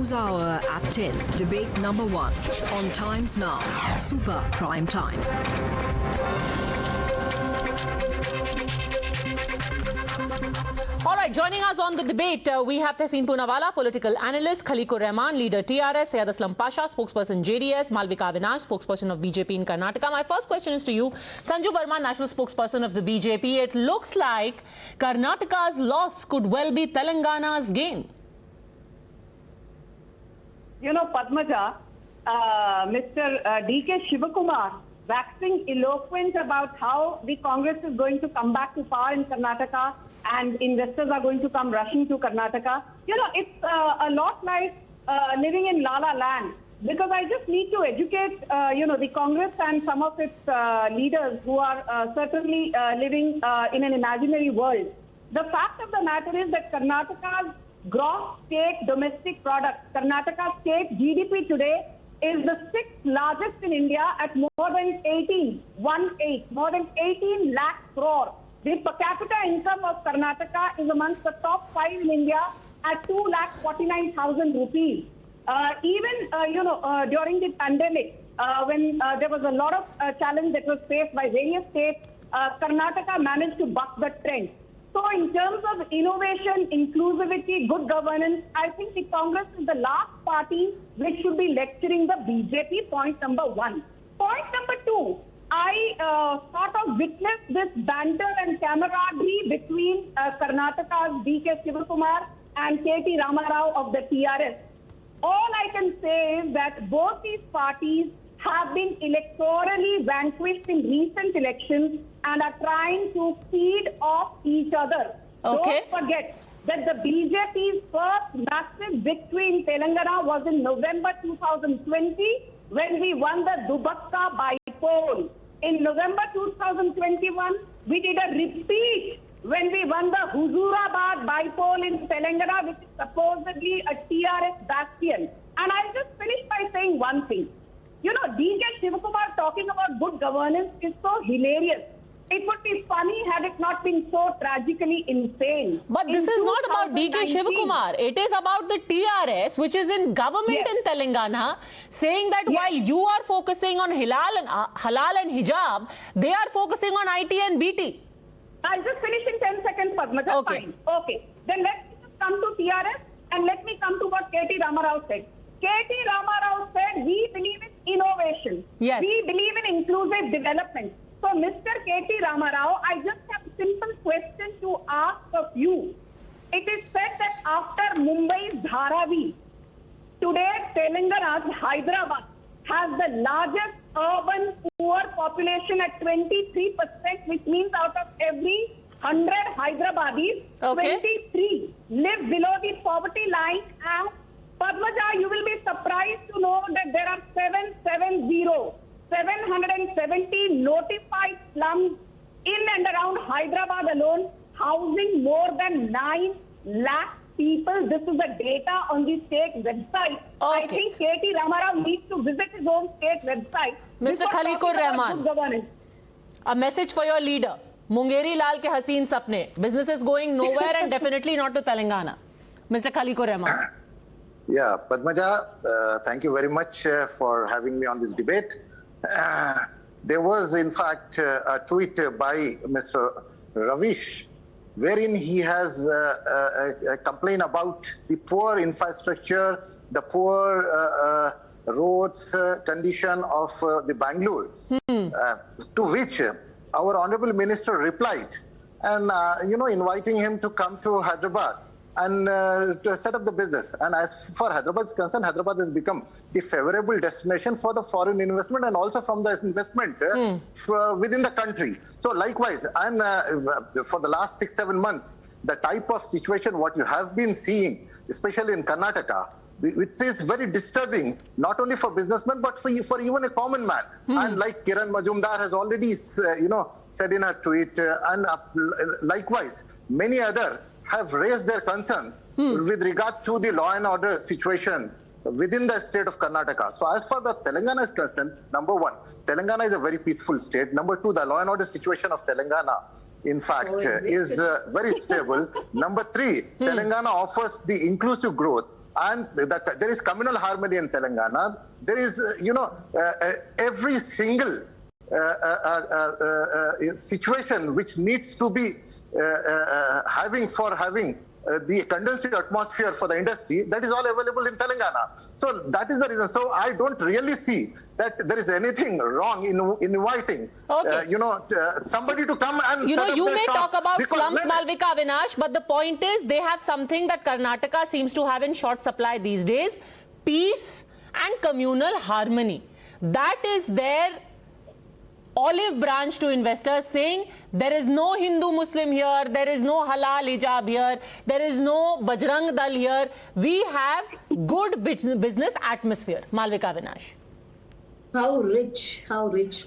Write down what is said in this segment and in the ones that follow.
NewsHour at 10. Debate number 1 on Times Now. Super Prime Time. All right, joining us on the debate, we have Tehseen Poonawalla, political analyst, Kahleeq Rehman, leader TRS, Syed Aslam Pasha, spokesperson JDS, Malvika Avinash, spokesperson of BJP in Karnataka. My first question is to you, Sanju Verma, national spokesperson of the BJP. It looks like Karnataka's loss could well be Telangana's gain. You know, Padmaja, Mr. D.K. Shivakumar waxing eloquent about how the Congress is going to come back to power in Karnataka and investors are going to come rushing to Karnataka. You know, it's a lot like living in La La Land, because I just need to educate, the Congress and some of its leaders who are certainly living in an imaginary world. The fact of the matter is that Karnataka's gross state domestic product, Karnataka state GDP today is the 6th largest in India at more than 18 lakh crore. The per capita income of Karnataka is amongst the top 5 in India at 2,49,000 rupees. During the pandemic, when there was a lot of challenge that was faced by various states, Karnataka managed to buck the trend. So in terms of innovation, inclusivity, good governance, I think the Congress is the last party which should be lecturing the BJP, point number 1. Point number 2, I sort of witnessed this banter and camaraderie between Karnataka's D.K. Shivakumar and K.T. Ramarao of the TRS. All I can say is that both these parties have been electorally vanquished in recent elections and are trying to feed off each other. Okay. Don't forget that the BJP's first massive victory in Telangana was in November 2020 when we won the Dubakka by-poll. In November 2021, we did a repeat when we won the Huzurabad by-poll in Telangana, which is supposedly a TRS bastion. And I'll just finish by saying one thing. You know, D.K. Shivakumar talking about good governance is so hilarious. It would be funny had it not been so tragically insane. But this is not about D.K. Shivakumar. It is about the TRS, which is in government in Telangana, saying that while you are focusing on halal and hijab, they are focusing on IT and BT. I'll just finish in 10 seconds, Padmaja. Okay. Fine. Okay. Then let me just come to TRS and let me come to what K.T. Ramarao said. K.T. Ramarao said, we believe in innovation. Yes. We believe in inclusive development. So, Mr. K.T. Ramarao, I just have a simple question to ask of you. It is said that after Mumbai's Dharavi, today Telangana's Hyderabad has the largest urban poor population at 23%, which means out of every 100 Hyderabadis, 23 live below the poverty line. And Padmaja, you will be surprised to know that there are 770 notified slums in and around Hyderabad alone, housing more than 9 lakh people. This is the data on the state website. I think K.T. Ramarao needs to visit his own state website. Mr. Kahleeq Rehman, a message for your leader. Mungeri Lal ke haseen sapne. Business is going nowhere and definitely not to Telangana. Mr. Kahleeq Rehman. Yeah, Padmaja, thank you very much for having me on this debate. There was, in fact, a tweet by Mr. Ravish, wherein he has a complaint about the poor infrastructure, the poor roads condition of the Bangalore, to which our Honorable Minister replied, and inviting him to come to Hyderabad and to set up the business. And as for Hyderabad's concern, Hyderabad has become the favorable destination for the foreign investment and also from the investment within the country. So likewise, and for the last 6-7 months, the type of situation what you have been seeing, especially in Karnataka, it is very disturbing, not only for businessmen, but for even a common man. And like Kiran Majumdar has already, said in a tweet, and likewise, many other have raised their concerns with regard to the law and order situation within the state of Karnataka. So as far as Telangana is concerned, number 1, Telangana is a very peaceful state. Number 2, the law and order situation of Telangana, in fact, is very stable. Number 3, Telangana offers the inclusive growth. And there is communal harmony in Telangana. There is, every single situation which needs to be having the conducive atmosphere for the industry, that is all available in Telangana. So that is the reason. So I don't really see that there is anything wrong in inviting, somebody to come and you may talk about slums, Malvika Avinash, but the point is they have something that Karnataka seems to have in short supply these days: peace and communal harmony. That is their olive branch to investors, saying there is no Hindu-Muslim here, there is no halal hijab here, there is no Bajrang Dal here. We have good business atmosphere. Malvika Avinash. How rich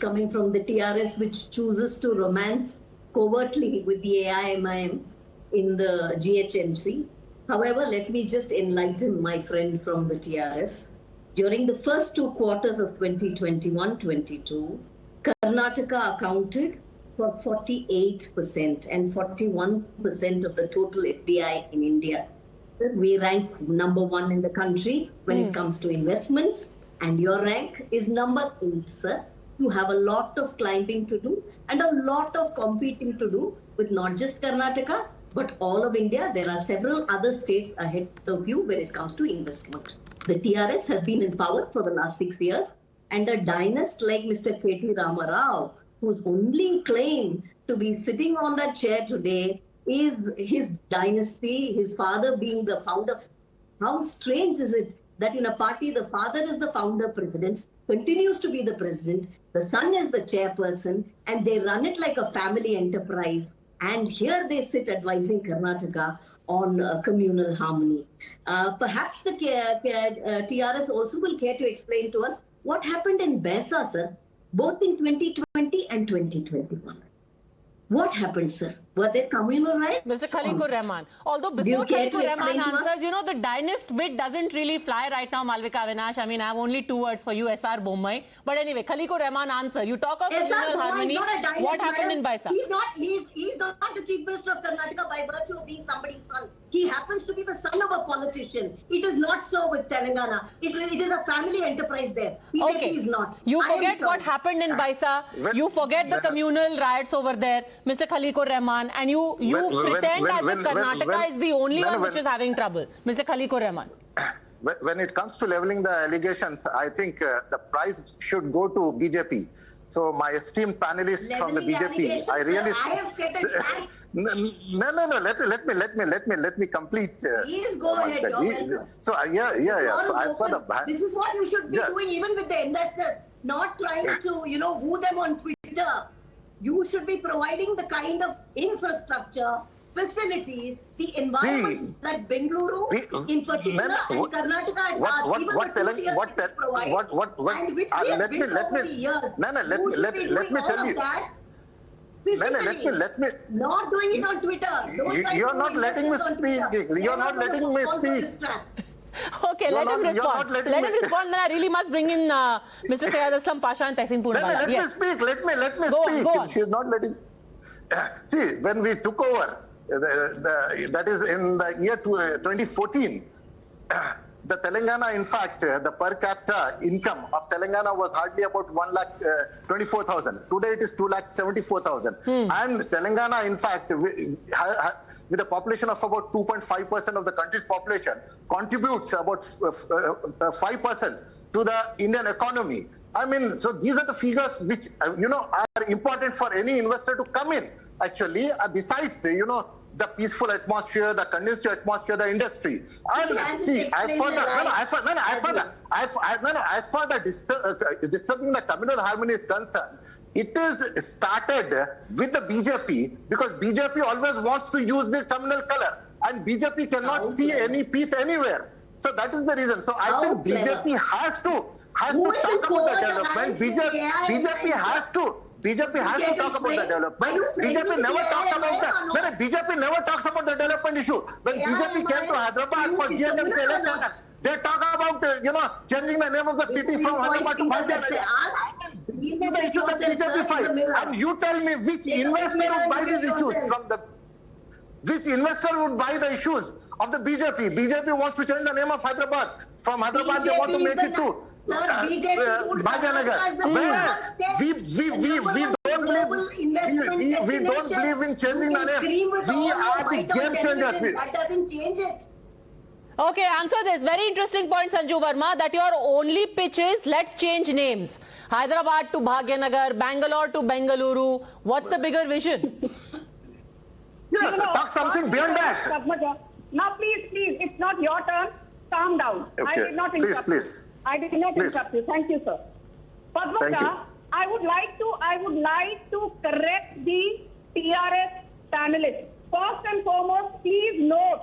coming from the TRS, which chooses to romance covertly with the AIMIM in the GHMC. However, let me just enlighten my friend from the TRS. During the first 2 quarters of 2021-22, Karnataka accounted for 48% and 41% of the total FDI in India. We rank #1 in the country when it comes to investments, and your rank is #8, sir. You have a lot of climbing to do and a lot of competing to do with not just Karnataka, but all of India. There are several other states ahead of you when it comes to investment. The TRS has been in power for the last 6 years. And a dynast like Mr. K.T. Rama Rao, whose only claim to be sitting on that chair today is his dynasty, his father being the founder. How strange is it that in a party the father is the founder president, continues to be the president, the son is the chairperson, and they run it like a family enterprise. And here they sit advising Karnataka on communal harmony. Perhaps the TRS also will care to explain to us what happened in Baisa, sir, both in 2020 and 2021. What happened, sir? Were there communal rights? Mr. Kahleeq Rehman. Although before Kahleeq Rehman answers, the dynast bit doesn't really fly right now, Malvika Avinash. I mean, I have only 2 words for you, S.R. Bommai. But anyway, Kahleeq Rehman answer. You talk of communal harmony. What happened in Baisa? He's not the Chief Minister of Karnataka by virtue of being somebody's son. He happens to be the son of a politician. It is not so with Telangana. It is a family enterprise there. Okay. Is not. You forget what happened in Baisa. You forget the communal riots over there, Mr. Kahleeq Rehman, and you pretend as if Karnataka is the only one which is having trouble. Mr. Kahleeq Rehman. When it comes to leveling the allegations, I think the prize should go to BJP. So my esteemed panelists from the BJP, I really... I have stated facts. No. Let me complete. Please go ahead. So yeah. So as for the this is what you should be doing, even with the investors, not trying to woo them on Twitter. You should be providing the kind of infrastructure, facilities, the environment that Bengaluru in particular and Karnataka at large, even the 2 years provide, and which we have built over the years. Let me tell you. Let me. Not doing it on Twitter. You're not letting me speak. You're not letting me speak. Okay, let him respond. Let him respond. Then I really must bring in Mr. Syed Aslam Pasha and Tehseen Poonawala. Let me speak. Let me speak. Go on. She's not letting. See, when we took over, that is in the year 2014, the Telangana, in fact, the per capita income of Telangana was hardly about 1,24,000. Today it is 2,74,000. And Telangana, in fact, with a population of about 2.5% of the country's population, contributes about 5% to the Indian economy. I mean, so these are the figures which, are important for any investor to come in, actually, besides, the peaceful atmosphere, the conducive atmosphere, the industry. And see, as for the disturbing the communal harmony is concerned, it is started with the BJP, because BJP always wants to use the communal color, and BJP cannot see any peace anywhere. So that is the reason. So I think BJP has to talk about the development. BJP has to talk about the development. BJP never talks about BJP never talks about the development issue. When BJP came to Hyderabad for GHMC elections, they talk about changing the name of the city from Hyderabad to Bajrang. These are the issues that BJP fight. And you tell me which investor would buy these issues from the... Which investor would buy the issues of the BJP? BJP wants to change the name of Hyderabad. From Hyderabad, they want to make it to Bajrang Dal. We don't believe in changing the name. We are the game changers. That doesn't change it. Okay, answer this. Very interesting point, Sanju Verma, that your only pitch is let's change names. Hyderabad to Bhagyanagar, Bangalore to Bengaluru. What's the bigger vision? Yes, talk something beyond that. Padmaja, now please, it's not your turn. Calm down. Okay. I did not interrupt you. I did not interrupt you. Thank you, sir. Padmaja, I would like to correct the TRS panelists. First and foremost, please note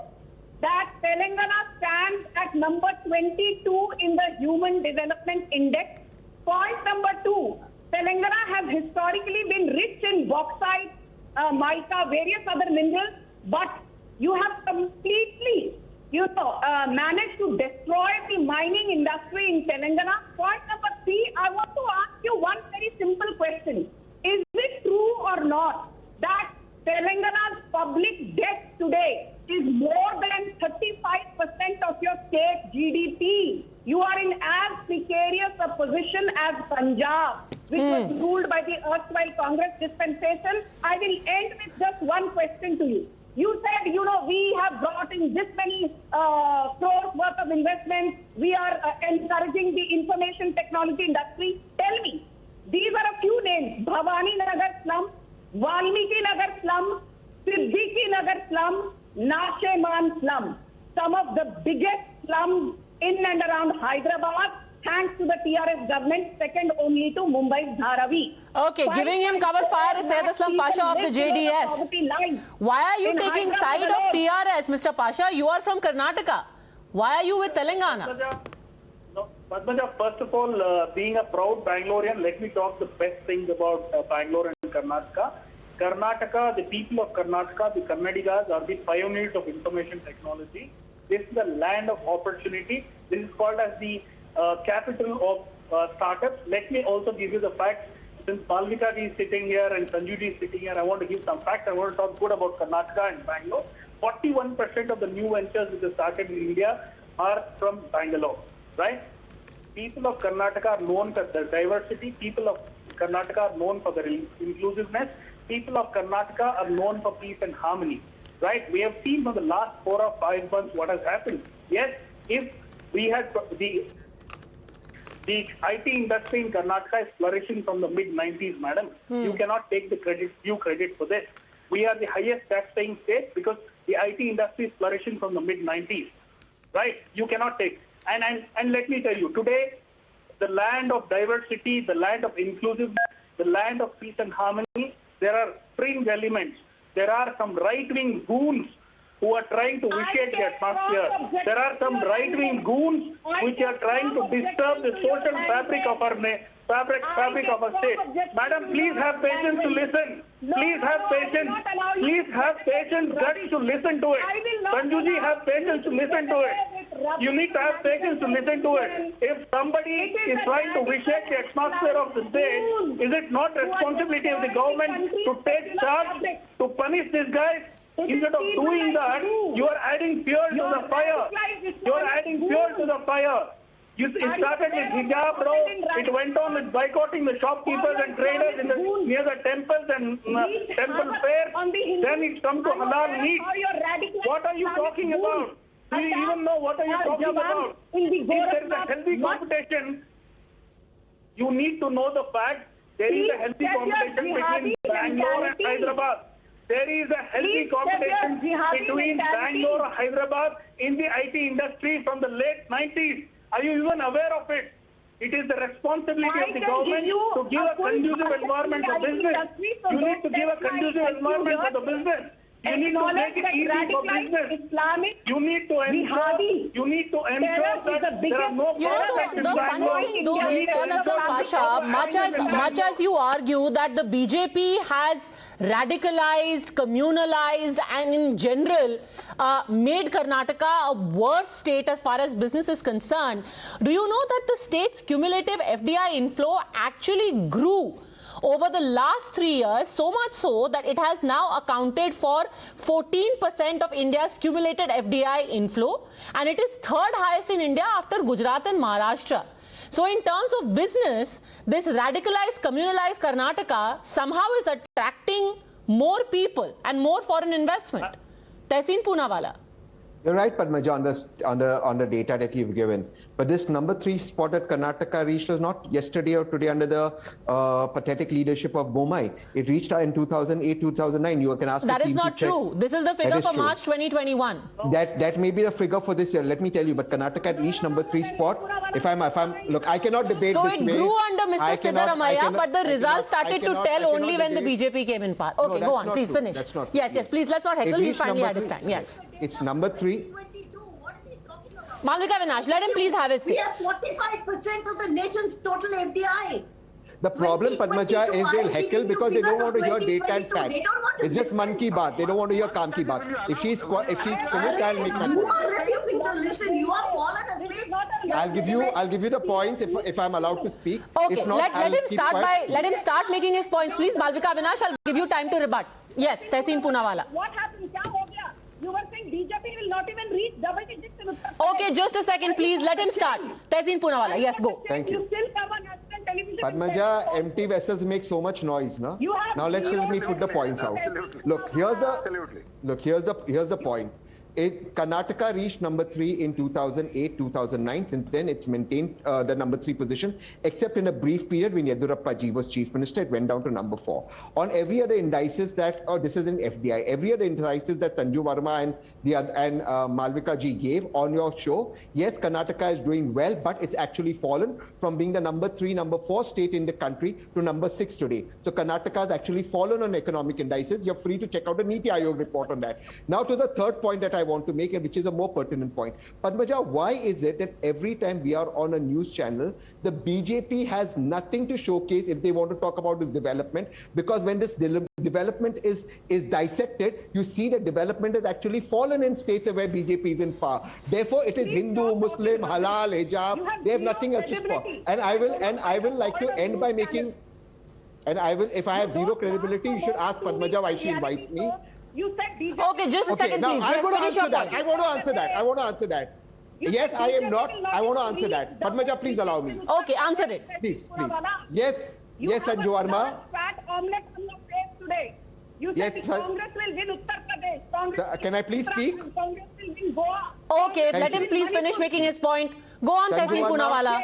that Telangana stands at number 22 in the Human Development Index. Point number 2, Telangana has historically been rich in bauxite, mica, various other minerals, but you have completely, managed to destroy the mining industry in Telangana. Point number 3, I want to ask you one very simple question. Is it true or not that Telangana's public debt today is more than 35% of your state GDP? You are in as precarious a position as Punjab, which was ruled by the erstwhile Congress dispensation. I will end with just one question to you. You said, we have brought in this many crores worth of investments. We are encouraging the information technology industry. Tell me, these are a few names: Bhavani Nagar slum, Valmiki Nagar slum, Siddiqui Nagar slum, Nasheman slum. Some of the biggest slums in and around Hyderabad, thanks to the TRS government, second only to Mumbai's Dharavi. Okay, giving him cover fire is Syed Aslam Pasha of the JDS. Why are you taking side of TRS, Mr. Pasha? You are from Karnataka. Why are you with Telangana? Padmaja, first of all, being a proud Bangalorean, let me talk the best things about Bangalore and Karnataka. Karnataka, the people of Karnataka, the Kannadigas are the pioneers of information technology. This is the land of opportunity. This is called as the capital of startups. Let me also give you the facts. Since Malvika ji is sitting here and Sanju ji is sitting here, I want to give some facts. I want to talk good about Karnataka and Bangalore. 41% of the new ventures which are started in India are from Bangalore, right? People of Karnataka are known for their diversity. People of Karnataka are known for their inclusiveness. People of Karnataka are known for peace and harmony, right? We have seen for the last 4 or 5 months what has happened. Yes, if we had the IT industry in Karnataka is flourishing from the mid-90s, madam. You cannot take the due credit for this. We are the highest tax-paying state because the IT industry is flourishing from the mid-90s, right? You cannot take. And let me tell you, today, the land of diversity, the land of inclusiveness, the land of peace and harmony, there are fringe elements. There are some right-wing goons who are trying to vitiate the atmosphere. There are some right-wing goons which are trying to disturb the social fabric of our fabric of our state. Madam, please have patience to listen. Please have patience. Please have patience, guts to listen to it. Sanjuji, have patience to listen to it. You need to have patience to listen to it. If somebody is trying to vitiate the atmosphere of the state, is it not responsibility of the government to take charge to punish these guys? Instead of doing that, you are adding fuel to the fire. You are adding fuel to the fire. It started with hijab, bro. It went on with boycotting the shopkeepers and traders near the temples and temple fairs. Then it's come to halal meat. What are you talking about? Do you even know what are you talking about? If there is a healthy competition, you need to know the fact there is a healthy competition between Bangalore and Hyderabad. There is a healthy competition between Bangalore and Hyderabad in the IT industry from the late 90s. Are you even aware of it? It is the responsibility of the government to give a conducive environment for business. You need to give a conducive environment for the business. You need to make it easy for business. You need to ensure that there are no products in Bangalore. Pasha, much as you argue that the BJP has radicalized, communalized and in general made Karnataka a worse state as far as business is concerned, do you know that the state's cumulative FDI inflow actually grew over the last 3 years, so much so that it has now accounted for 14% of India's cumulated FDI inflow, and it is third highest in India after Gujarat and Maharashtra. So in terms of business, this radicalized, communalized Karnataka somehow is attracting more people and more foreign investment. Tehseen Poonawalla. You're right, Padmaja, on the data that you've given. But this number 3 spot that Karnataka reached was not yesterday or today under the pathetic leadership of Bomai. It reached in 2008, 2009. You can ask. That is not true. This is the figure for March 2021. That may be the figure for this year. Let me tell you. But Karnataka reached number 3 spot. If I'm look, I cannot debate so this way. So it grew under Mr. Siddaramaiah, but the results started to tell only when the BJP came in power. Okay, no, go on. Please finish. That's not yes, yes. Please let's not heckle. He's finally had his time. Yes. It's number 3. Malvika Avinash, let him please have his say. We have 45% of the nation's total FDI. The problem, Padmaja, is they'll heckle because they don't want to hear data and facts. It's just man ki baat. They don't want to hear kaam ki baat. If she's finished, I'll make my point. You are refusing to listen. You are fallen asleep. I'll give you the points if I'm allowed to speak. Okay, if not, let him start making his points, please. Malvika Avinash, I'll give you time to rebut. Yes, Tehseen Poonawalla. What happened? Kya ho gaya? You were saying BJP will not even reach double digits in Uttar Pradesh. Okay, just a second, please. Let him start. Tehseen Poonawalla, yes, go. Thank you. You still come on national television. Padmaja, empty vessels make so much noise, no? Now let's just me put the points out. Look, here's the point. Karnataka reached number 3 in 2008-2009. Since then, it's maintained the number 3 position, except in a brief period when Yedurappaji was chief minister, it went down to number 4. On every other indices that, this is in FDI, every other indices that Sanju Verma and Malvika ji gave on your show, yes, Karnataka is doing well, but it's actually fallen from being the number 3, number 4 state in the country to number 6 today. So Karnataka has actually fallen on economic indices. You're free to check out the Niti Aayog report on that. Now to the third point that I want to make, which is a more pertinent point. Padmaja, why is it that every time we are on a news channel, the BJP has nothing to showcase if they want to talk about this development? Because when this development is dissected, you see that development has actually fallen in states where BJP is in power. Therefore, it is Hindu, Muslim, Halal, Hijab. They have nothing else to talk. And I will like to end by making. And if I have zero credibility, you should ask Padmaja why she invites me. You said BJP. Okay, just a second, now please. I want to answer that. Point. I want to answer that. Yes, I am not. I want to answer that. Padmaja, please allow me. Okay, answer it. Please. Yes, Sanju Verma. Fat omelette on your face today. You said Congress will win Uttar Pradesh. Can I please speak? Congress will win Goa. Okay, let him please finish making his point. Go on, Tehseen Poonawalla.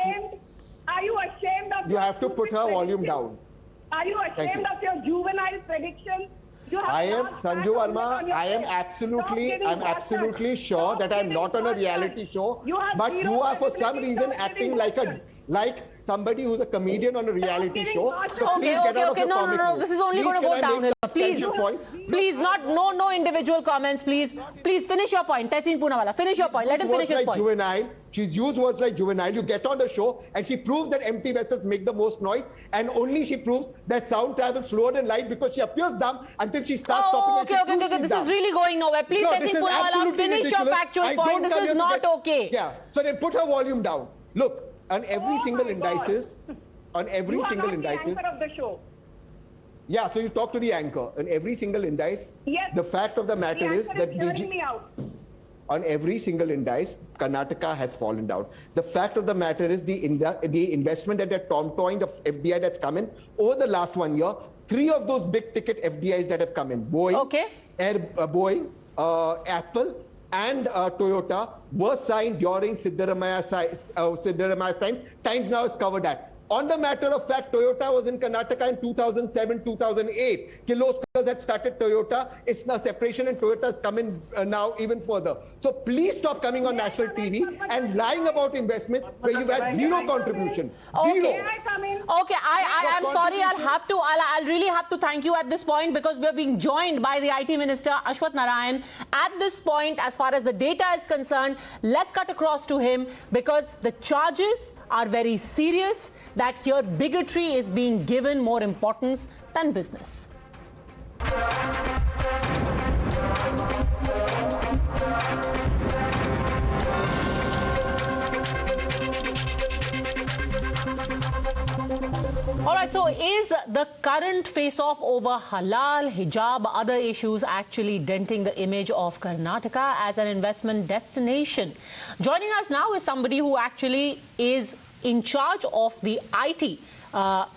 Are you ashamed of You have to put her volume down. Are you ashamed of your juvenile predictions? I am Sanju Verma. I am absolutely sure that I'm not on a reality show. But you are for some reason acting like somebody who's a comedian on a reality show. So please get out of your comic No. This is only going to go downhill. Please, no individual comments. Please finish your point. Tehseen Poonawalla, finish your point. Let him finish his point. Juvenile. She's used words like juvenile. You get on the show and she proves that empty vessels make the most noise, and only she proves that sound travels slower than light because she appears dumb until she starts talking. Okay. This is really going nowhere. Please, Tehseen Poonawalla, finish your factual point. This is not okay. Yeah. So then put her volume down. Look, on every single indices, of the show. Yeah, so you talk to the anchor. On every single indice, yes, the fact of the matter is that on every single indice, Karnataka has fallen down. The fact of the matter is the investment that they're toying of FDI that's come in over the last 1 year, 3 of those big ticket FDIs that have come in, Boeing, Apple, and Toyota were signed during Siddaramaiah's time. Times Now has covered that. On the matter of fact, Toyota was in Karnataka in 2007, 2008. Kirloskar had started Toyota. It's now separation and Toyota has come in now even further. So please stop coming on national TV and lying about investment where you've had zero contribution. Okay. Zero. Okay, I'm sorry. I'll really have to thank you at this point because we're being joined by the IT Minister Ashwath Narayan. At this point, as far as the data is concerned, let's cut across to him because the charges are very serious that here bigotry is being given more importance than business. All right. right, so is the current face-off over halal, hijab, other issues actually denting the image of Karnataka as an investment destination? Joining us now is somebody who actually is in charge of the IT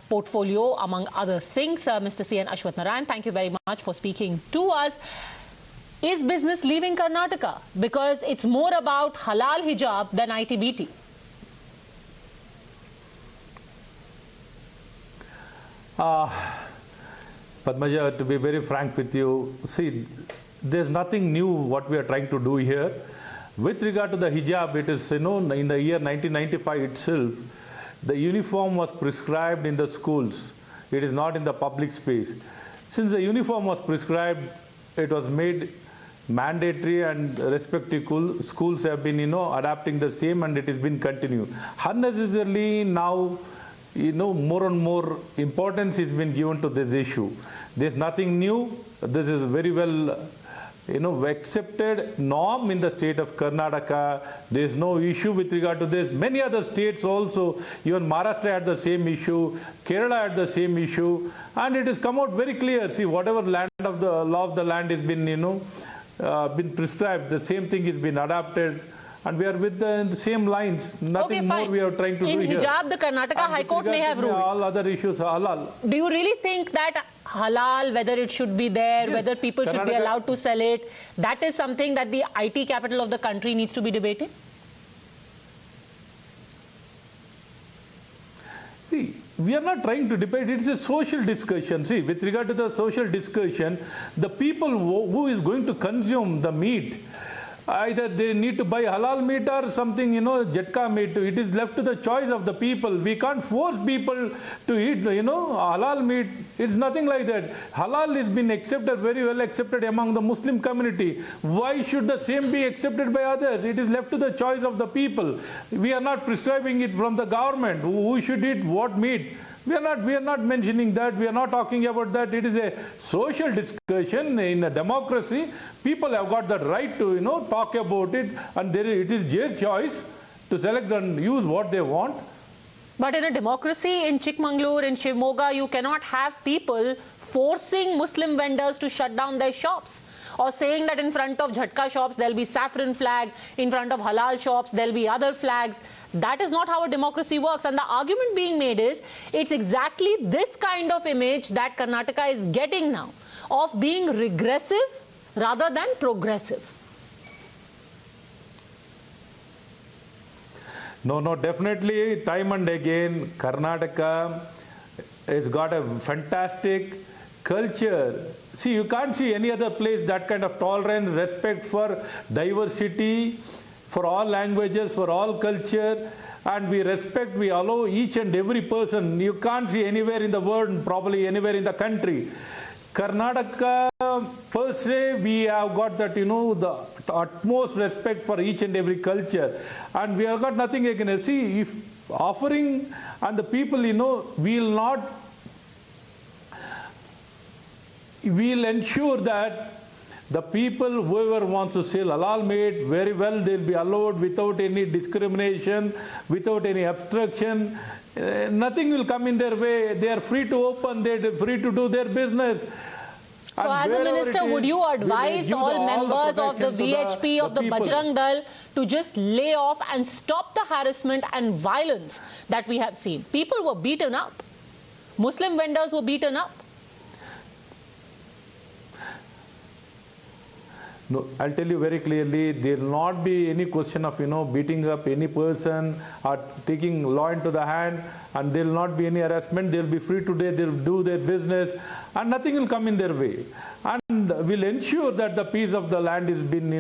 portfolio, among other things, Mr. C.N. Ashwath Narayan. Thank you very much for speaking to us. Is business leaving Karnataka because it's more about halal hijab than IT-BT? Padmaja, to be very frank with you, see, there's nothing new what we are trying to do here. With regard to the hijab, it is, in the year 1995 itself, the uniform was prescribed in the schools. It is not in the public space. Since the uniform was prescribed, it was made mandatory, and respective schools have been, adapting the same, and it has been continued. Unnecessarily now, more and more importance has been given to this issue. There's nothing new. This is very well, accepted norm in the state of Karnataka. There's no issue with regard to this. Many other states also, even Maharashtra had the same issue, Kerala had the same issue, and it has come out very clear. See, whatever land of the law of the land has been, been prescribed, the same thing has been adapted. And we are with the same lines. Nothing more we are trying to do here. In hijab, the Karnataka High Court may have ruled. All other issues are halal. Do you really think that halal, whether it should be there, whether people should be allowed to sell it, that is something that the IT capital of the country needs to be debating? See, we are not trying to debate. It's a social discussion. See, with regard to the social discussion, the people who is going to consume the meat, either they need to buy halal meat or something, jetka meat. It is left to the choice of the people. We can't force people to eat, halal meat. It's nothing like that. Halal has been accepted, very well accepted among the Muslim community. Why should the same be accepted by others? It is left to the choice of the people. We are not prescribing it from the government. Who should eat what meat? We are not mentioning that. We are not talking about that. It is a social discussion in a democracy. People have got the right to, talk about it, and it is their choice to select and use what they want. But in a democracy, in Chikmagalur, in Shimoga, you cannot have people forcing Muslim vendors to shut down their shops, or saying that in front of jhatka shops there will be saffron flag, in front of halal shops there will be other flags. That is not how a democracy works. And the argument being made is, it's exactly this kind of image that Karnataka is getting now, of being regressive rather than progressive. No, definitely, time and again, Karnataka has got a fantastic culture. See, you can't see any other place that kind of tolerance, respect for diversity, for all languages, for all culture, and we respect, we allow each and every person. You can't see anywhere in the world, probably anywhere in the country. Karnataka, per se, we have got that, the utmost respect for each and every culture, and we have got nothing against. See, if offering, and the people, we'll ensure that the people, whoever wants to sell halal meat, very well, they'll be allowed without any discrimination, without any obstruction. Nothing will come in their way. They are free to open, they are free to do their business. So as a minister, would you advise all members of the VHP, of the Bajrang Dal, to just lay off and stop the harassment and violence that we have seen? People were beaten up. Muslim vendors were beaten up. No, I'll tell you very clearly, there will not be any question of, beating up any person or taking law into the hand, and there will not be any harassment. They will be free today, they will do their business, and nothing will come in their way. And we'll ensure that the peace of the land is been,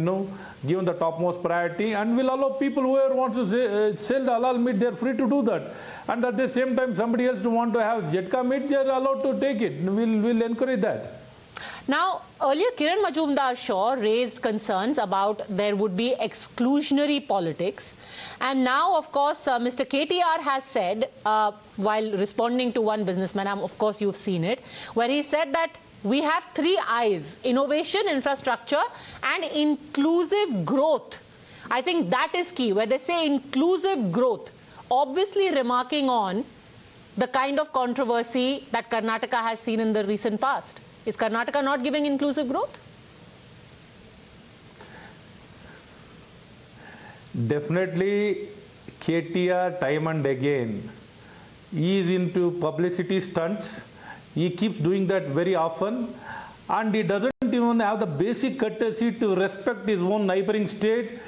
given the topmost priority, and we'll allow people whoever wants to sell the halal meat, they're free to do that. And at the same time, somebody else to want to have jetka meat, they're allowed to take it. We'll encourage that. Now, earlier Kiran Majumdar-Shaw raised concerns about there would be exclusionary politics. And now, of course, Mr. KTR has said, while responding to one businessman, of course you've seen it, where he said that we have 3 I's: innovation, infrastructure and inclusive growth. I think that is key, where they say inclusive growth, obviously remarking on the kind of controversy that Karnataka has seen in the recent past? Is Karnataka not giving inclusive growth? Definitely, KTR time and again is into publicity stunts. He keeps doing that very often, and he doesn't even have the basic courtesy to respect his own neighboring state.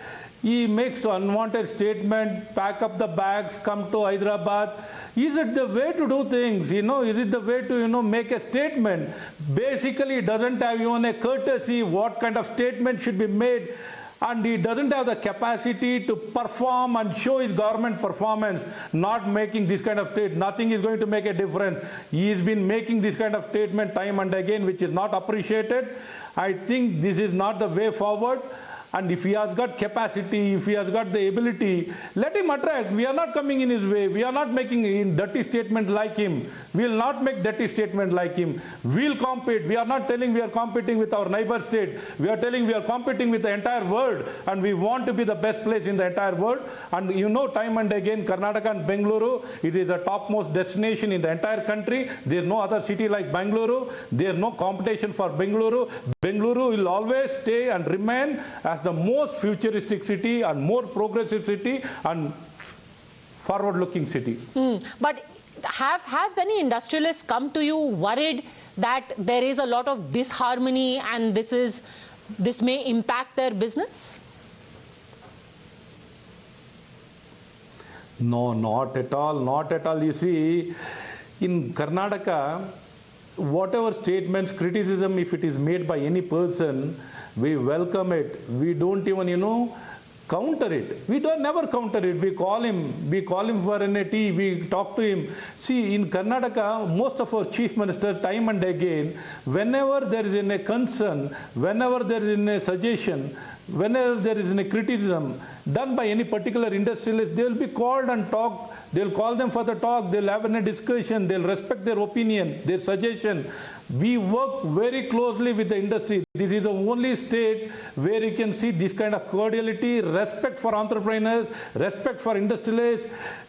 He makes unwanted statement, pack up the bags, come to Hyderabad. Is it the way to do things? Is it the way to, make a statement? Basically, he doesn't have even a courtesy what kind of statement should be made. And he doesn't have the capacity to perform and show his government performance, not making this kind of statement. Nothing is going to make a difference. He has been making this kind of statement time and again, which is not appreciated. I think this is not the way forward. And if he has got capacity, if he has got the ability, let him attract. We are not coming in his way. We are not making a dirty statement like him. We will not make dirty statement like him. We will compete. We are not telling we are competing with our neighbor state. We are telling we are competing with the entire world. And we want to be the best place in the entire world. And time and again, Karnataka and Bengaluru, it is the topmost destination in the entire country. There is no other city like Bengaluru. There is no competition for Bengaluru. Bengaluru will always stay and remain as the most futuristic city and more progressive city and forward-looking city. But have any industrialists come to you worried that there is a lot of disharmony and this may impact their business? No, not at all. Not at all. You see, in Karnataka, whatever statements, criticism, if it is made by any person, we welcome it. We don't even, counter it. We don't never counter it. We call him for a tea. We talk to him. See, in Karnataka, most of our chief ministers, time and again, whenever there is a concern, whenever there is a suggestion, whenever there is a criticism done by any particular industrialist, they will be called and talk. They'll call them for the talk. They'll have a discussion. They'll respect their opinion, their suggestion. We work very closely with the industry. This is the only state where you can see this kind of cordiality, respect for entrepreneurs, respect for industrialists.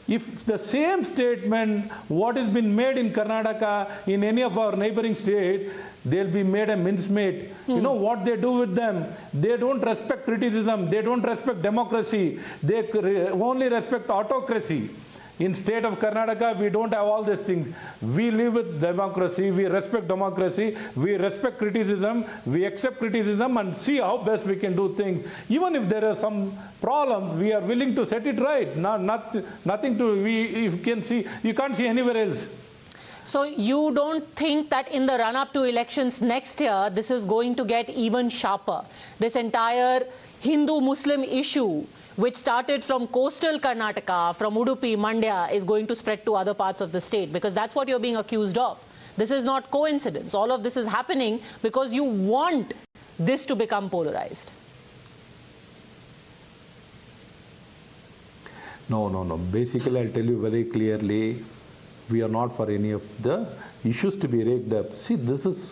If the same statement, what has been made in Karnataka, in any of our neighboring states, they'll be made a mincemeat. You know what they do with them? They don't respect criticism. They don't respect democracy. They only respect autocracy. In state of Karnataka, we don't have all these things. We live with democracy, we respect democracy, we respect criticism, we accept criticism and see how best we can do things. Even if there are some problems, we are willing to set it right. Nothing you can't see anywhere else. So you don't think that in the run-up to elections next year, this is going to get even sharper? This entire Hindu-Muslim issue, which started from coastal Karnataka, from Udupi, Mandya, is going to spread to other parts of the state, because that's what you're being accused of. This is not coincidence. All of this is happening because you want this to become polarized. No. Basically, I'll tell you very clearly, we are not for any of the issues to be raked up. See, this is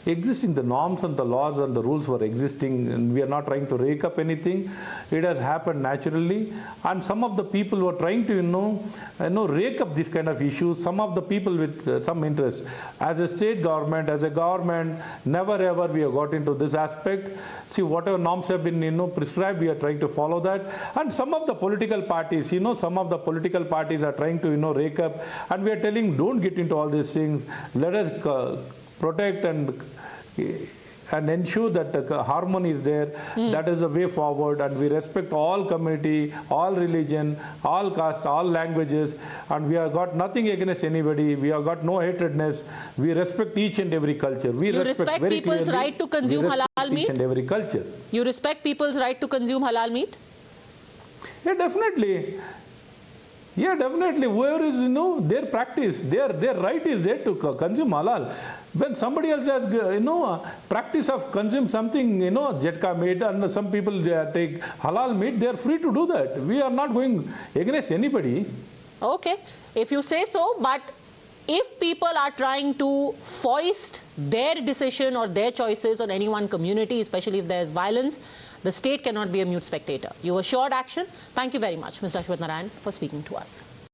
existing. The norms and the laws and the rules were existing, and we are not trying to rake up anything. It has happened naturally, and some of the people were trying to rake up this kind of issues. Some of the people with some interest. As a state government, as a government, never ever we have got into this aspect. See, whatever norms have been prescribed, we are trying to follow that. And some of the political parties, some of the political parties are trying to rake up, and we are telling, don't get into all these things. Let us protect and ensure that the harmony is there. That is the way forward, and we respect all community, all religion, all caste, all languages, and we have got nothing against anybody. We have got no hatredness. We respect each and every culture. You respect people's right to consume halal meat? Each and every culture. You respect people's right to consume halal meat? Yeah, definitely. Yeah, definitely. Whoever is, their practice, their right is there to consume halal. When somebody else has, practice of consume something, jetka meat, and some people take halal meat, they are free to do that. We are not going against anybody. Okay, if you say so, but if people are trying to foist their decision or their choices on any one community, especially if there is violence, the state cannot be a mute spectator. You assured action. Thank you very much, Mr. Ashwath Narayan, for speaking to us.